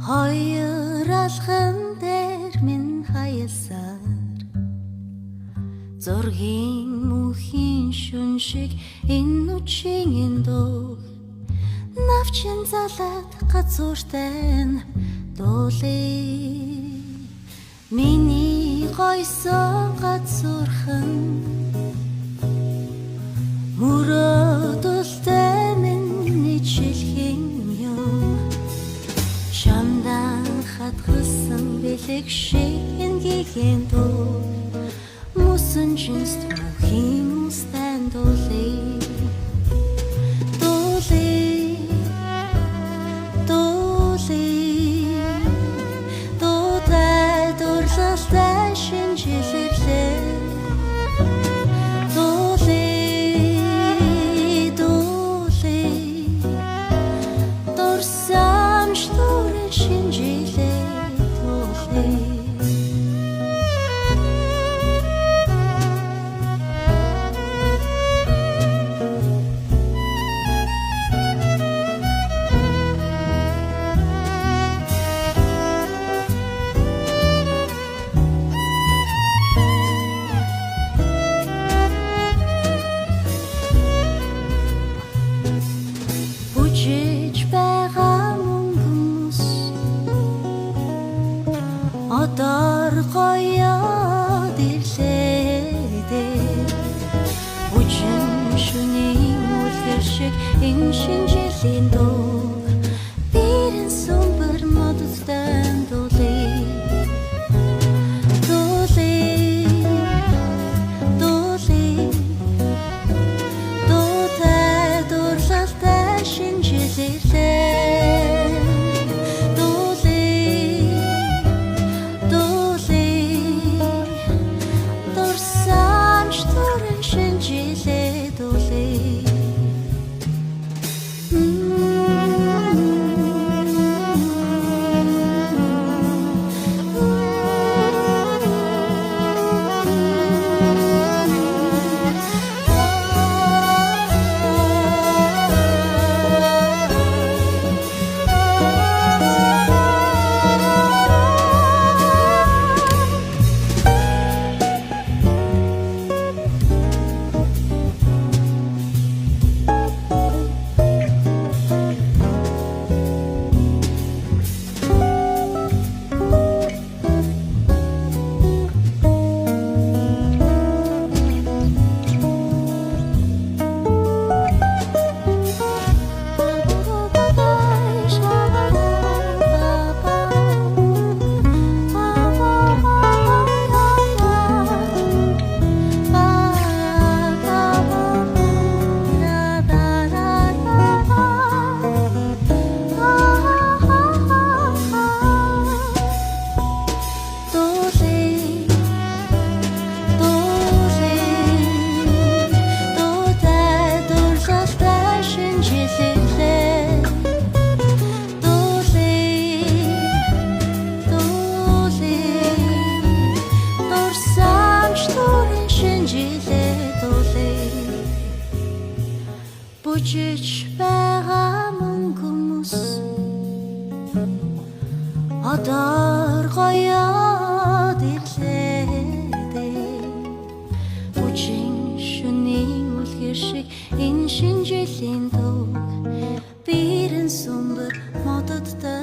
Хоёр алхан дээр минь хаялсаар зургийн мөхийн шүн шиг энэ нүчийн эндөө навчин залаад газууртай дуулээ миний гойсон газуурхан мөрөөдөлтэй миний чихэн юм шамдан хатгсан бэлэг шиг энгийн дуу мусын жинс мөхийн мустан дуулээ Одор гоёд ирлээ Үчин шүний үлгэр шиг энэ шинжлэлийн дуу Бэрэн сүмбэр модтой дуулээ Дуутай дурлалтай шинжлэлээ Бүжиж байгаа мөн хүмүүс Одор гоёд ирлээ Бүжин шүний үлгэр шиг энэ шинжлэлийн дуу Бэрэн сүмбэр мододтой